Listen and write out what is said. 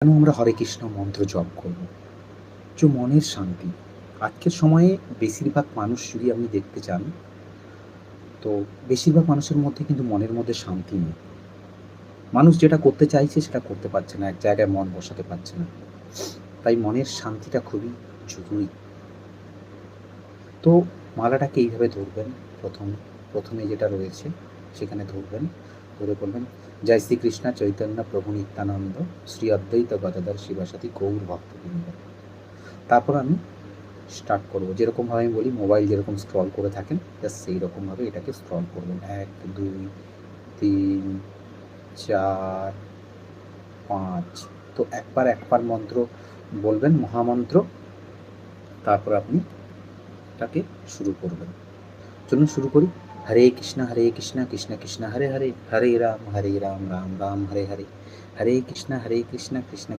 কেন আমরা হরে কৃষ্ণ মন্ত্র জপ করব? যে মনের শান্তি। আজকের সময়ে বেশিরভাগ মানুষ যদি আপনি দেখতে চান, তো বেশিরভাগ মানুষের মধ্যে কিন্তু মনের মধ্যে শান্তি নেই। মানুষ যেটা করতে চাইছে সেটা করতে পারছে না। এক জায়গায় মন বসাতে পারছে না। তাই মনের শান্তিটা খুবই জরুরি। তো মালাটাকে এইভাবে ধরবেন। প্রথমে যেটা রয়েছে সেখানে ধরবেন। ধরে বলবেন, "জয় শ্রীকৃষ্ণ চৈতন্য প্রভু নিত্যানন্দ, শ্রী অদ্বৈত গদাধর শিবাসাদি গৌর ভক্তবৃন্দ।" তারপর আমি স্টার্ট করব। যেরকমভাবে আমি বলি মোবাইল যেরকম স্ক্রল করে থাকেন, জাস্ট সেই রকমভাবে এটাকে স্ক্রল করবেন। ১, ২, ৩, ৪, ৫। তো একবার মন্ত্র বলবেন, মহামন্ত্র। তারপর আপনি এটাকে শুরু করবেন। চলুন শুরু করি। হরে কৃষ্ণ, কৃষ্ণ কৃষ্ণ হরে হরে, হরে রাম, রাম রাম, হরে হরে, হরে কৃষ্ণ, কৃষ্ণ